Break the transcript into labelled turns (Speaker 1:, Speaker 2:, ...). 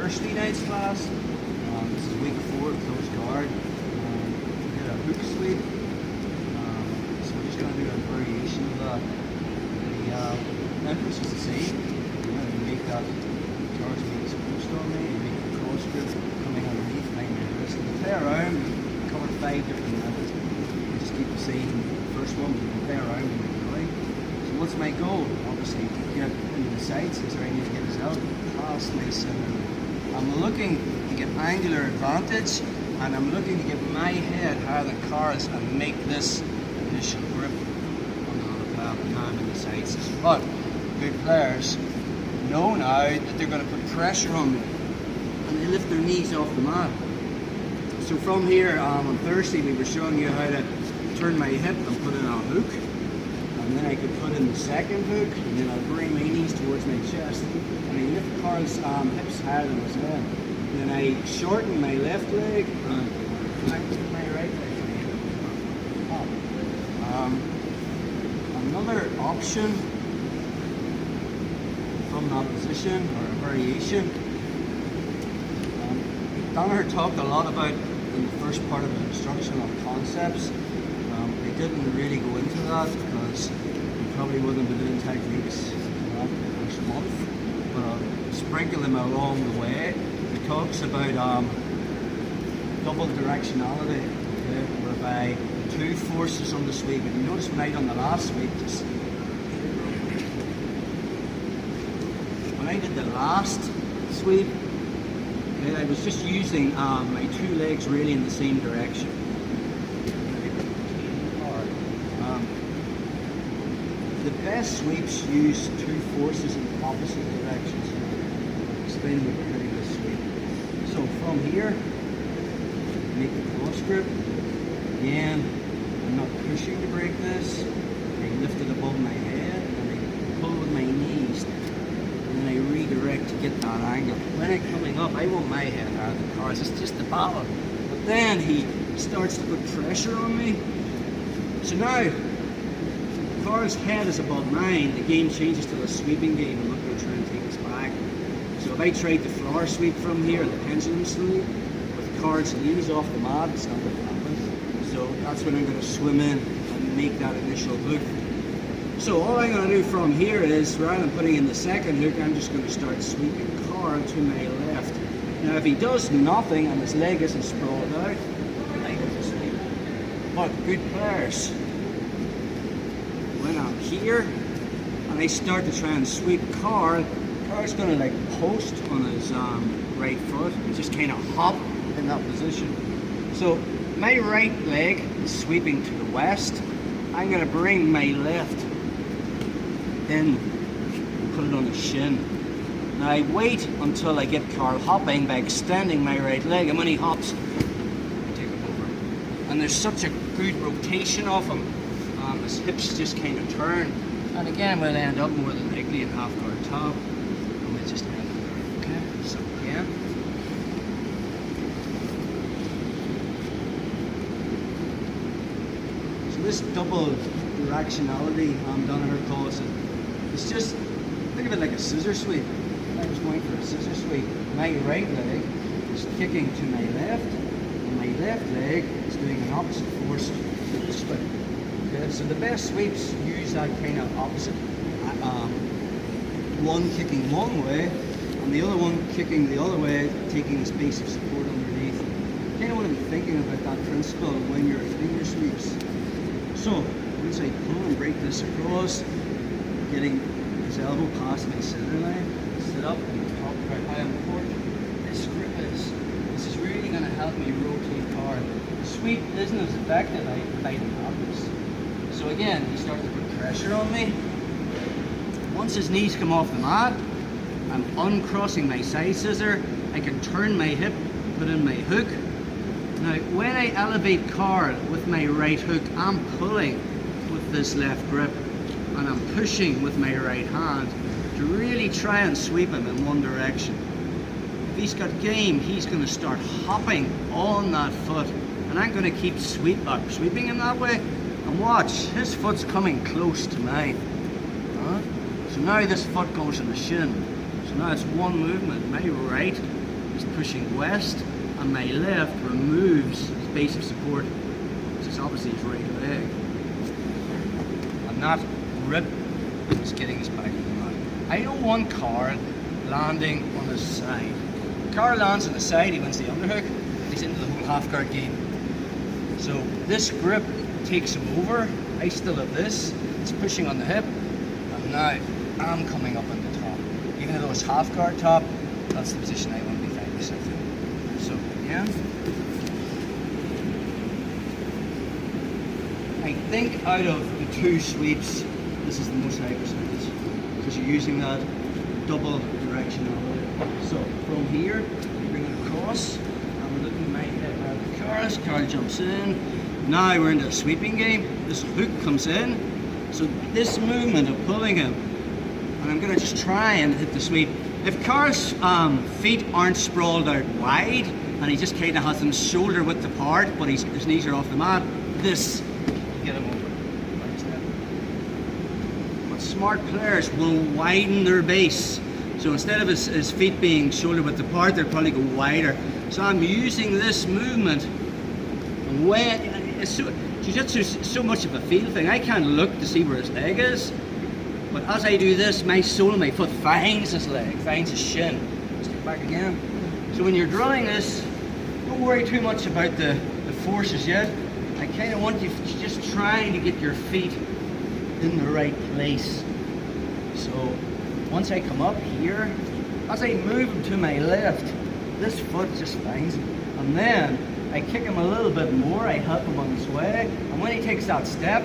Speaker 1: Thursday night's class. This is week 4 of closed guard. We did a hook sweep. So we're just going to do a variation of that. The emphasis is the same. You know, you make that charge being exposed on me, you make the cross grip coming underneath my wrist. And play around, we covered 5 different methods. You just keep the same first one, but you can play around and make it right. So what's my goal? Obviously, to get into the sights, is where I need to get us out past my center. I'm looking to get angular advantage, and I'm looking to get my head higher than cars and make this initial grip on the lapel and hand in the sights. But good players know now that they're going to put pressure on me, and they lift their knees off the mat. So from here, on Thursday we were showing you how to turn my hip and put it on a hook, and then I could put in the second hook, and then I'd bring my knees towards my chest, and I lift Carl's hips higher than his head. Then I shorten my left leg and lengthen my right leg. Another option from that position, or a variation, Dungannon talked a lot about in the first part of the instruction of concepts. They didn't really go into that because we probably wouldn't be doing techniques for the first month, but I'll sprinkle them along the way. It talks about double directionality, okay, whereby 2 forces on the sweep. And you notice when I done the last sweep, when I did the last sweep, okay, I was just using my 2 legs really in the same direction. The best sweeps use 2 forces in opposite directions. I'll explain what we're doing this sweep. So from here, make the cross grip. Again, I'm not pushing to break this. I lift it above my head, and I pull with my knees, and then I redirect to get that angle. When I'm coming up, I want my head out of the cars. It's just the battle. But then he starts to put pressure on me. So now, Carl's head is above mine, the game changes to a sweeping game. I'm not going to try and take us back. So if I tried the floor sweep from here, the pendulum sweep, with Carl's knees off the mat, it's not going to happen. So that's when I'm going to swim in and make that initial hook. So all I'm going to do from here is, rather than putting in the second hook, I'm just going to start sweeping Carl to my left. Now if he does nothing and his leg isn't sprawled out, I go to sweep. But good players, when I'm here and I start to try and sweep Carl's going to like post on his right foot and just kind of hop in that position. So my right leg is sweeping to the west. I'm going to bring my left in and put it on his shin. Now I wait until I get Carl hopping by extending my right leg, and when he hops, I take him over. And there's such a good rotation of him. His hips just kind of turn, and again we'll end up more than likely in half guard top, and we'll just end up there. Okay, so again. So this double directionality, Dungannon calls it. It's just, think of it like a scissor sweep. I was going for a scissor sweep. My right leg is kicking to my left, and my left leg is doing an opposite force to the sweep. Okay, so the best sweeps use that kind of opposite, one kicking one way and the other one kicking the other way, taking the space of support underneath. You kind of want to be thinking about that principle when you're doing your sweeps. So once I pull and break this across, getting his elbow past my center line, sit up and talk about how important this grip is. This is really going to help me rotate hard. The sweep isn't as effective if I don't have this. So again, he starts to put pressure on me. Once his knees come off the mat, I'm uncrossing my side scissor. I can turn my hip, put in my hook. Now, when I elevate Carl with my right hook, I'm pulling with this left grip, and I'm pushing with my right hand to really try and sweep him in one direction. If he's got game, he's going to start hopping on that foot, and I'm going to keep sweeping him that way. And watch, his foot's coming close to mine. So now this foot goes in the shin. So now it's one movement. My right is pushing west, and my left removes his base of support, which is obviously his right leg. And that rip is getting us back in the mat. I don't want Carl landing on his side. If Carl lands on the side, he wins the underhook, and he's into the whole half guard game. So this grip takes him over. I still have this. It's pushing on the hip, and now I'm coming up on the top. Even though it's half guard top, that's the position I want to be finding myself in. So again, I think out of the two sweeps, this is the most high percentage because you're using that double directionality. So from here, you bring it across, and we're looking at my head out of the cars. Carl jumps in. Now we're into a sweeping game. This hook comes in. So this movement of pulling him, and I'm going to just try and hit the sweep. If Carl's feet aren't sprawled out wide, and he just kind of has them shoulder width apart, but his knees are off the mat, this will get him over. But smart players will widen their base. So instead of his feet being shoulder width apart, they'll probably go wider. So I'm using this movement. And when Jiu-Jitsu is so much of a feel thing. I can't look to see where his leg is, but as I do this, my sole of my foot finds his leg, finds his shin. Step back again. So when you're drawing this, don't worry too much about the forces yet. I kind of want you just trying to get your feet in the right place. So once I come up here, as I move him to my left, this foot just finds him. And then I kick him a little bit more, I help him on his way, and when he takes that step,